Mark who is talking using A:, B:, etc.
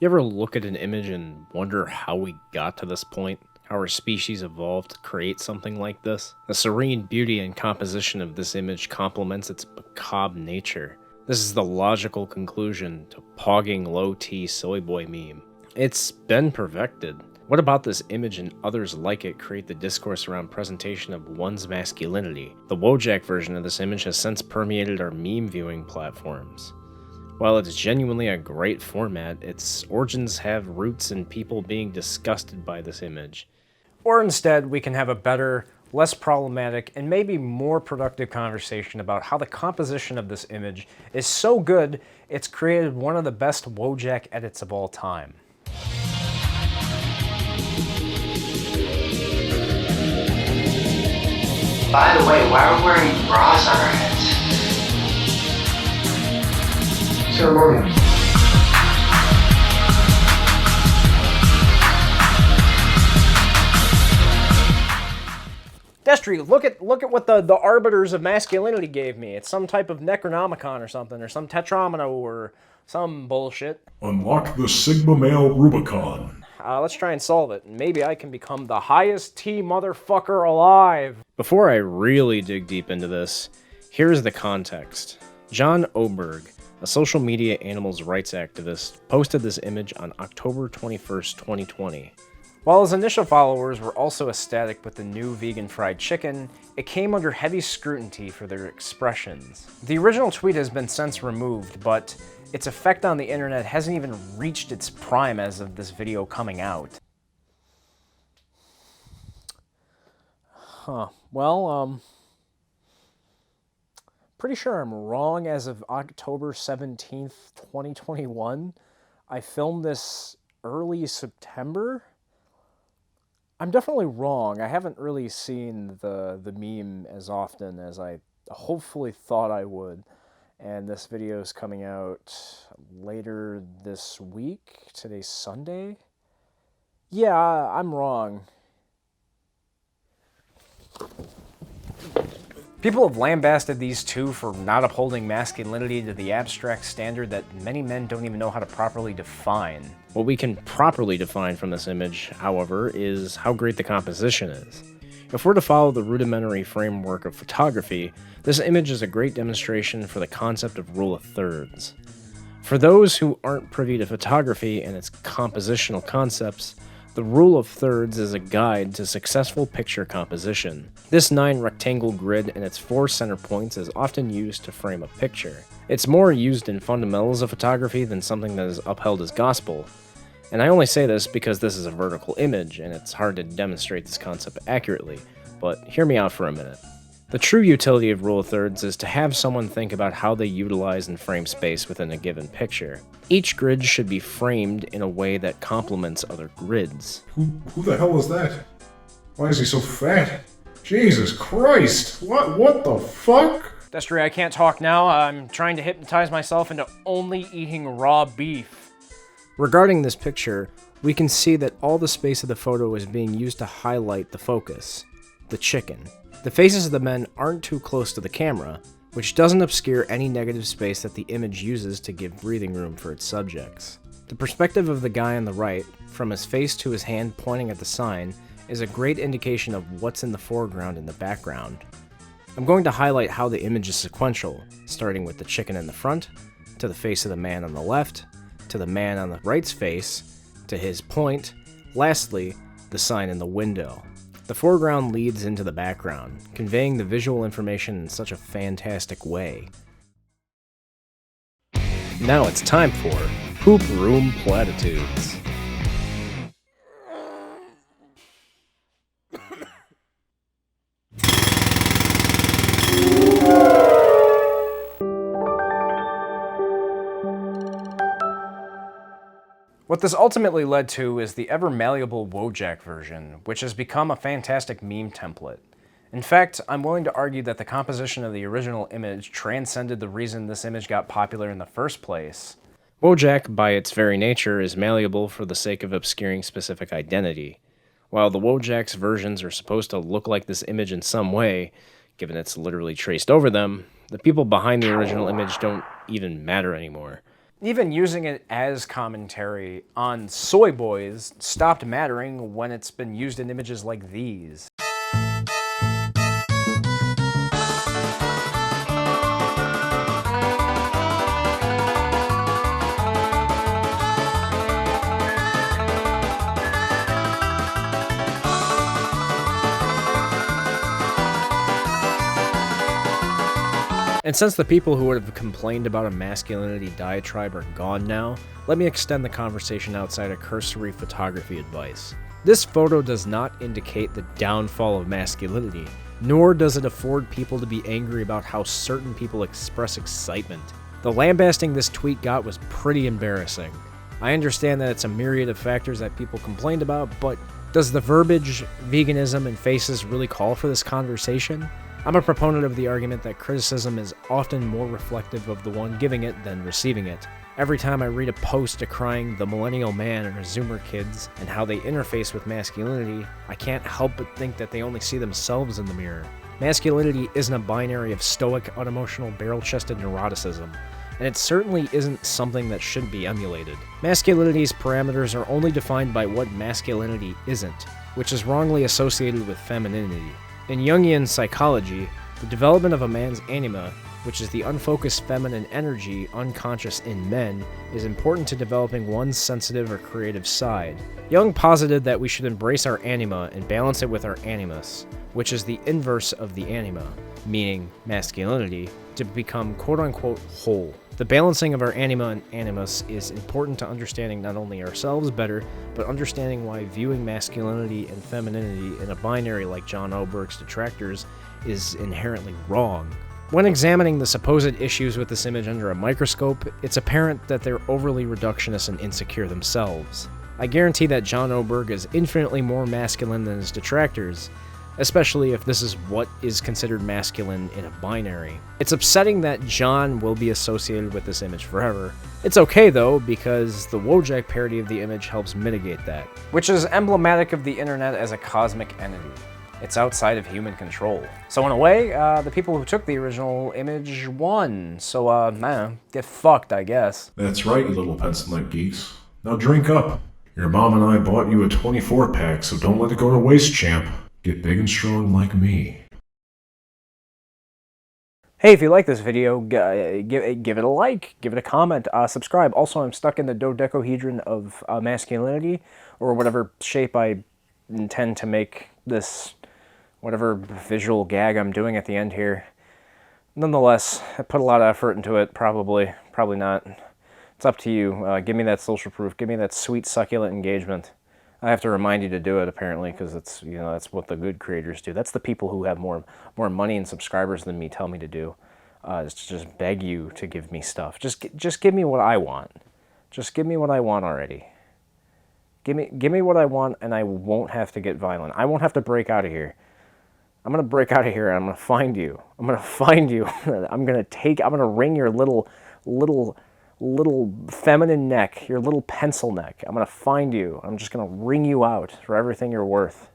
A: You ever look at an image and wonder how we got to this point? How our species evolved to create something like this? The serene beauty and composition of this image complements its macabre nature. This is the logical conclusion to pogging low-T soy boy meme. It's been perfected. What about this image and others like it create the discourse around presentation of one's masculinity? The wojack version of this image has since permeated our meme viewing platforms. While it's genuinely a great format, its origins have roots in people being disgusted by this image. Or instead, we can have a better, less problematic, and maybe more productive conversation about how the composition of this image is so good, it's created one of the best wojack edits of all time.
B: By the way, why are we wearing bras on our heads? Ceremonial.
A: Destry, look at what the arbiters of masculinity gave me. It's some type of Necronomicon or something, or some Tetromino or some bullshit.
C: Unlock the Sigma Male Rubicon.
A: Let's try and solve it. Maybe I can become the highest T motherfucker alive. Before I really dig deep into this, here's the context. John Oberg, a social media animals rights activist, posted this image on October 21st, 2020. While his initial followers were also ecstatic with the new vegan fried chicken, it came under heavy scrutiny for their expressions. The original tweet has been since removed, but its effect on the internet hasn't even reached its prime as of this video coming out. Pretty sure I'm wrong as of October 17th, 2021. I filmed this early September. I'm definitely wrong. I haven't really seen the meme as often as I hopefully thought I would. And this video is coming out later this week. Today's Sunday. Yeah, I'm wrong. People have lambasted these two for not upholding masculinity to the abstract standard that many men don't even know how to properly define. What we can properly define from this image, however, is how great the composition is. If we're to follow the rudimentary framework of photography, this image is a great demonstration for the concept of rule of thirds. For those who aren't privy to photography and its compositional concepts, the rule of thirds is a guide to successful picture composition. This 9-rectangle grid and its 4 center points is often used to frame a picture. It's more used in fundamentals of photography than something that is upheld as gospel. And I only say this because this is a vertical image and it's hard to demonstrate this concept accurately, but hear me out for a minute. The true utility of rule of thirds is to have someone think about how they utilize and frame space within a given picture. Each grid should be framed in a way that complements other grids.
C: Who the hell is that? Why is he so fat? Jesus Christ! What the fuck?
A: Destry, I can't talk now. I'm trying to hypnotize myself into only eating raw beef. Regarding this picture, we can see that all the space of the photo is being used to highlight the focus, the chicken. The faces of the men aren't too close to the camera, which doesn't obscure any negative space that the image uses to give breathing room for its subjects. The perspective of the guy on the right, from his face to his hand pointing at the sign, is a great indication of what's in the foreground and the background. I'm going to highlight how the image is sequential, starting with the chicken in the front, to the face of the man on the left, to the man on the right's face, to his point, lastly, the sign in the window. The foreground leads into the background, conveying the visual information in such a fantastic way. Now it's time for Poop Room Platitudes. What this ultimately led to is the ever-malleable wojack version, which has become a fantastic meme template. In fact, I'm willing to argue that the composition of the original image transcended the reason this image got popular in the first place. Wojack, by its very nature, is malleable for the sake of obscuring specific identity. While the wojack's versions are supposed to look like this image in some way, given it's literally traced over them, the people behind the original image don't even matter anymore. Even using it as commentary on soy boys stopped mattering when it's been used in images like these. And since the people who would have complained about a masculinity diatribe are gone now, let me extend the conversation outside of cursory photography advice. This photo does not indicate the downfall of masculinity, nor does it afford people to be angry about how certain people express excitement. The lambasting this tweet got was pretty embarrassing. I understand that it's a myriad of factors that people complained about, but does the verbiage, veganism, and faces really call for this conversation? I'm a proponent of the argument that criticism is often more reflective of the one giving it than receiving it. Every time I read a post decrying the millennial man or Zoomer kids and how they interface with masculinity, I can't help but think that they only see themselves in the mirror. Masculinity isn't a binary of stoic, unemotional, barrel-chested neuroticism, and it certainly isn't something that should be emulated. Masculinity's parameters are only defined by what masculinity isn't, which is wrongly associated with femininity. In Jungian psychology, the development of a man's anima, which is the unfocused feminine energy unconscious in men, is important to developing one's sensitive or creative side. Jung posited that we should embrace our anima and balance it with our animus, which is the inverse of the anima, meaning masculinity, to become quote-unquote whole. The balancing of our anima and animus is important to understanding not only ourselves better, but understanding why viewing masculinity and femininity in a binary like John Oberg's detractors is inherently wrong. When examining the supposed issues with this image under a microscope, it's apparent that they're overly reductionist and insecure themselves. I guarantee that John Oberg is infinitely more masculine than his detractors, especially if this is what is considered masculine in a binary. It's upsetting that John will be associated with this image forever. It's okay though, because the wojack parody of the image helps mitigate that. Which is emblematic of the internet as a cosmic entity. It's outside of human control. So in a way, the people who took the original image won. So, man, get fucked, I guess.
C: That's right, you little pencil-neck geeks. Now drink up. Your mom and I bought you a 24-pack, so don't let it go to waste, champ. Get big and strong like me.
A: Hey, if you like this video, give it a like, give it a comment, subscribe. Also, I'm stuck in the dodecahedron of masculinity, or whatever shape I intend to make this, whatever visual gag I'm doing at the end here. Nonetheless, I put a lot of effort into it, probably not. It's up to you. Give me that social proof, give me that sweet, succulent engagement. I have to remind you to do it, apparently, because it's, you know, that's what the good creators do. That's the people who have more money and subscribers than me tell me to do. Is to just beg you to give me stuff. Just give me what I want. Just give me what I want already. Give me what I want, and I won't have to get violent. I won't have to break out of here. I'm gonna break out of here, and I'm gonna find you. I'm gonna find you. I'm gonna wring your little feminine neck, your little pencil neck. I'm gonna find you. I'm just gonna wring you out for everything you're worth.